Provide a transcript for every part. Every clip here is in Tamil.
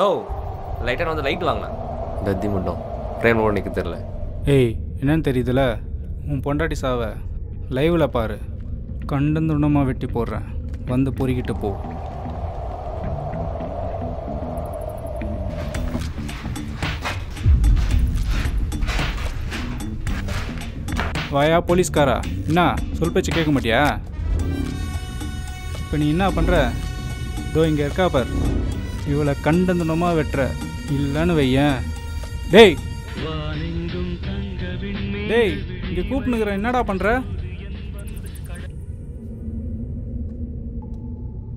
நோ லைட்டாக வந்து லைட் வாங்கினேன் தத்தி மட்டும் ட்ரெயின் ஓட நிற்க தெரில. ஏய் என்னன்னு தெரியுதுல, உன் பொண்டாட்டி சாவை லைவில் பாரு. கண்டந்துண்டமாக வெட்டி போடுறேன், வந்து பொறிக்கிட்டு போ. வாயா போலீஸ்காரா, என்ன சொல் பேச்சு கேட்க மாட்டியா? இப்போ நீ என்ன பண்ணுற? இதோ இங்கே இருக்கா பார், இவளை கண்டந்துண்டமாக வெட்டுற, இல்லைன்னு வையேன். டேய் டேய் இங்கே கூப்பிட்டுக்கிற, என்னடா பண்ணுற?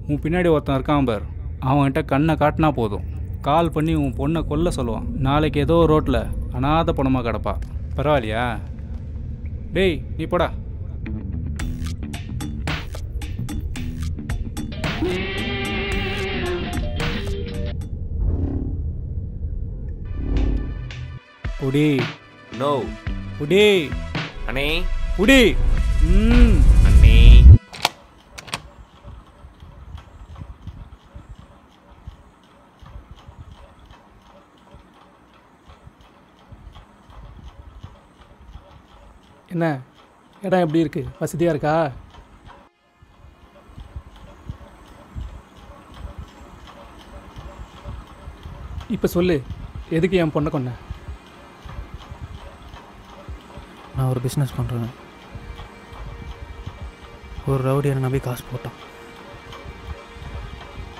உன் பின்னாடி ஒருத்தன் இருக்கான் பார், அவன்கிட்ட கண்ணை காட்டினா போதும், கால் பண்ணி உன் பொண்ணை கொல்ல சொல்லுவான். நாளைக்கு ஏதோ ரோட்டில் அனாதை பணமாக கிடப்பா. பரவாயில்லையா? டேய் நீ போடா. புடி. நோ புடி அண்ணே, புடி. அண்ணே. என்ன இடம் எப்படி இருக்குது? வசதியாக இருக்கா? இப்போ சொல்லு, எதுக்கு என் பொண்ணை கொன்ன? நான் ஒரு பிஸ்னஸ் பண்ணுறேன். ஒரு ரவுடி என்னை நம்பி காசு போட்டான்,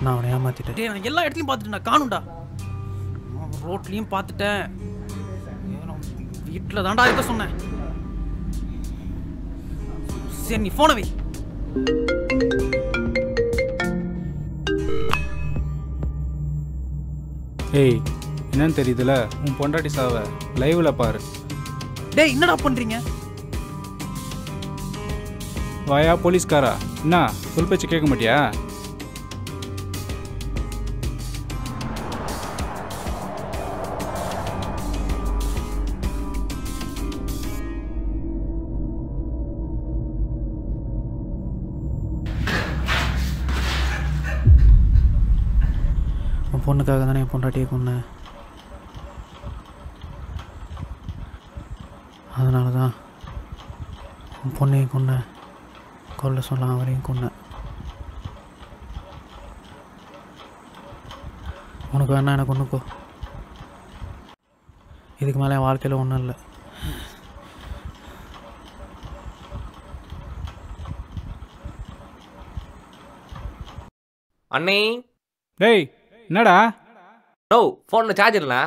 நான் அவனை ஏமாற்றிட்டேன். டேய் நான் எல்லா இடத்துலையும் பார்த்துட்டேன், நான் காணும்டா. ரோட்லேயும் பார்த்துட்டேன், வீட்டில் தாண்டா இருக்க சொன்னேன். சரி நீ ஃபோனை வை. ஏய் என்னன்னு தெரியுதுல, உன் பொண்டாட்டி சாவை லைவில் பாரு. டேய் என்னடா பண்ணுறீங்க? வாயா போலீஸ்காரா, என்ன சொல் பேச்சு கேட்க மாட்டியா? உன் பொண்ணுக்காக தானே என் பொண்டாட்டியை கொன்னேன். அதனால தான் உன் பொண்ணையும் கொன்னேன், கொல்ல சொல்ல அவரையும் கொன்னேன். உனக்கு வேணா எனக்கு ஒன்றுக்கோ, இதுக்கு மேலே என் வாழ்க்கையில் ஒன்றும் இல்லை. அண்ணே. டேய் என்னடா? நோ ஃபோனில் சார்ஜ் இல்லைண்ணா.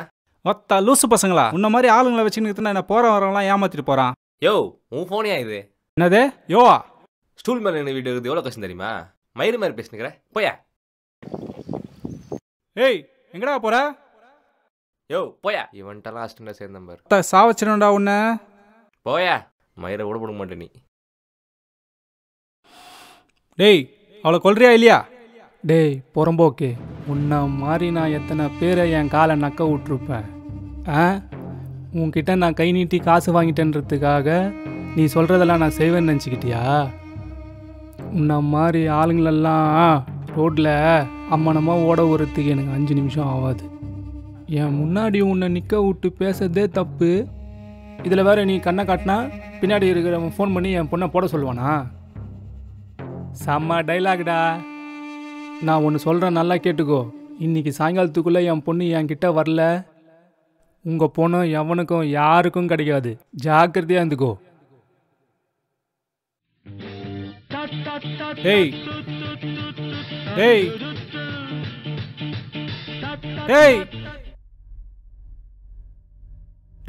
மொத்த லூசு பசங்களா, உன்ன மாதிரி ஆளுங்களை வச்சுன்னு என்ன போகிற வரவங்களாம் ஏமாற்றிட்டு போகிறான். யோ உன் ஃபோனியா இது? என்னது யோவா? ஸ்டூல் மேலே என்ன வீடு இருக்குது, எவ்வளோ கஷ்டம் தெரியுமா? மயிறு மாதிரி பேசினுக்கிறேன், போயா. ஏய் எங்கடா போற? யோ போயா. இவன்ட்டெல்லாம் அஸ்டண்டா சேர்ந்த நம்பர் சாவச்சிடா உன்ன. போயா, மயிரை விட போட மாட்டே நீ. டேய் அவளை கொல்றியா இல்லையா? டேய் புறம்போக்கு, உன்னை மாதிரி நான் எத்தனை பேரை என் காலை நக்க விட்ருப்பேன். உன்கிட்ட நான் கை நீட்டி காசு வாங்கிட்டேன்றதுக்காக நீ சொல்கிறதெல்லாம் நான் செய்வேன்னு நினச்சிக்கிட்டியா? உன்னை மாதிரி ஆளுங்களெல்லாம் ரோட்டில் அம்மனமாக ஓட வரத்துக்கு எனக்கு 5 நிமிஷம் ஆகாது. என் முன்னாடி உன்னை நிற்க விட்டு பேசுறதே தப்பு, இதில் வேறு நீ கண்ணை காட்டினா பின்னாடி இருக்கிறவன் ஃபோன் பண்ணி என் பொண்ணை போட சொல்லுவானா? செம்ம டைலாக்டா. நான் ஒன்று சொல்கிறேன், நல்லா கேட்டுக்கோ. இன்றைக்கி சாயங்காலத்துக்குள்ளே என் பொண்ணு என்கிட்ட வரல, உங்கள் பொண்ணு எவனுக்கும் யாருக்கும் கிடைக்காது. ஜாக்கிரதையாக இருந்துக்கோ. டேய் டேய் டேய்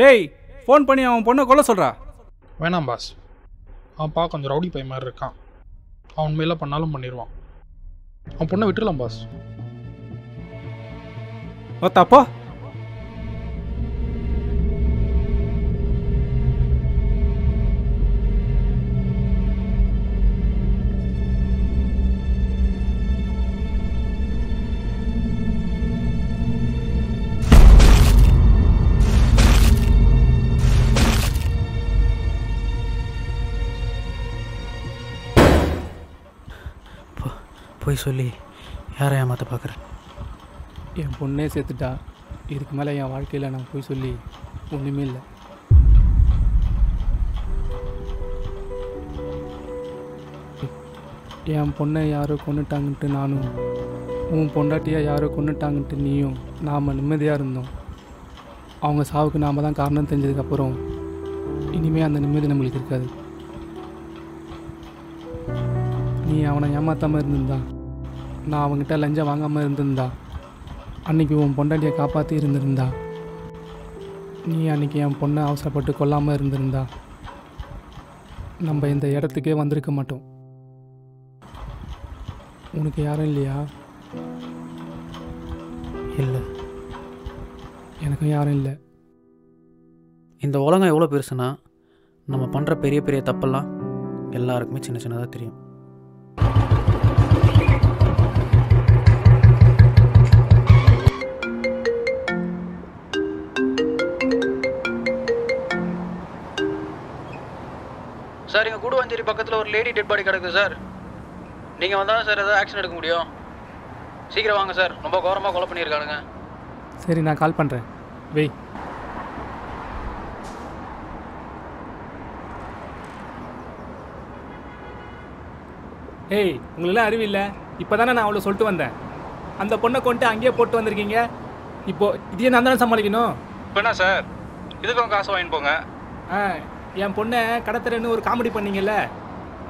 டேய் ஃபோன் பண்ணி அவன் பொண்ணை கொல்ல சொல்கிறா. வேணாம் பாஸ், அவன் பார்க்க கொஞ்சம் ரவுடி பையன் மாதிரி இருக்கான், அவன் மேலே பண்ணாலும் பண்ணிடுவான். அவன் பொண்ணை விட்டுடலாம் பாஸ். தப்பா? போய் சொல்லி யாரை ஏமாற்ற பார்க்குறேன்? என் பொண்ணே சேர்த்துட்டா. இதுக்கு மேலே என் வாழ்க்கையில் நான் போய் சொல்லி ஒன்றுமே இல்லை. என் பொண்ணை யாரோ கொண்டுட்டாங்கன்ட்டு நானும், உன் பொண்டாட்டியாக யாரோ கொண்டுட்டாங்கன்ட்டு நீயும் நாம் நிம்மதியாக இருந்தோம். அவங்க சாவுக்கு நாம் தான் காரணம் தெரிஞ்சதுக்கப்புறம் இனிமேல் அந்த நிம்மதி நம்மளுக்கு இருக்காது. நீ அவனை ஏமாற்றாமல் இருந்திருந்தா, நான் அவங்ககிட்ட லஞ்சம் வாங்காமல் இருந்திருந்தா, அன்றைக்கி உன் பொண்டாட்டியை காப்பாற்றி இருந்திருந்தா, நீ அன்றைக்கி என் பொண்ணை அவசரப்பட்டு கொல்லாமல் இருந்திருந்தா நம்ம இந்த இடத்துக்கே வந்திருக்க மாட்டோம். உனக்கு யாரும் இல்லையா? இல்லை, எனக்கும் யாரும் இல்லை. இந்த உலகம் எவ்வளோ பெருசுன்னா நம்ம பண்ணுற பெரிய பெரிய தப்பெல்லாம் எல்லாருக்குமே சின்ன சின்னதாக தெரியும். சார், இங்கே கூடுவாஞ்சேரி பக்கத்தில் ஒரு லேடி டெட் பாடி கிடக்குது சார். நீங்கள் வந்தால் சார் ஏதாவது ஆக்ஷன் எடுக்க முடியும். சீக்கிரம் வாங்க சார், ரொம்ப கோரமாக கொலை பண்ணியிருக்கானுங்க. சரி, நான் கால் பண்ணுறேன். வெய். ஏய், உங்களுக்குலாம் அறிவில்லை. இப்போ தானே நான் அவளை சொல்லிட்டு வந்தேன். அந்த பொண்ணை கொண்டு அங்கேயே போட்டு வந்திருக்கீங்க. இப்போது இதையே நான் தானே சமாளிக்கணும். இப்போ என்ன சார், இதுக்கும் காசு வாங்கிட்டு போங்க. என் பொண்ணை கடத்துறேன்னு ஒரு காமெடி பண்ணீங்கல்ல,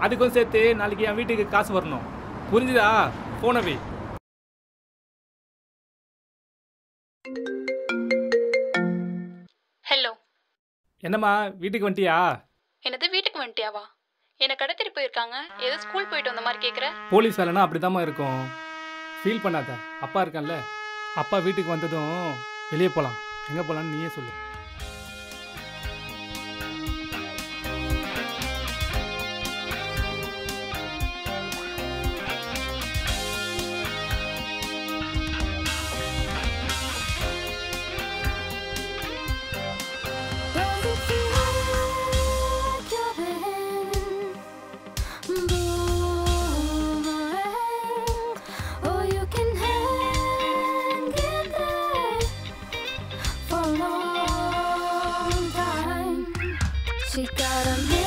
அதுக்கும் சேர்த்து நாளைக்கு என் வீட்டுக்கு காசு வரணும். புரிஞ்சுதா? போன வை. ஹலோ. என்னம்மா, வீட்டுக்கு வந்துட்டியா? என்னது வீட்டுக்கு வந்துட்டியாவா? என்னை கடத்திட்டு போயிருக்காங்க. ஏதோ ஸ்கூல் போயிட்டு வந்த மாதிரி கேட்குற. போலீஸ் வேலைன்னா அப்படிதாம்மா இருக்கும். ஃபீல் பண்ணாத, அப்பா இருக்கான்ல. அப்பா வீட்டுக்கு வந்ததும் வெளியே போகலாம். எங்கே போகலான்னு நீயே சொல்லு. She got a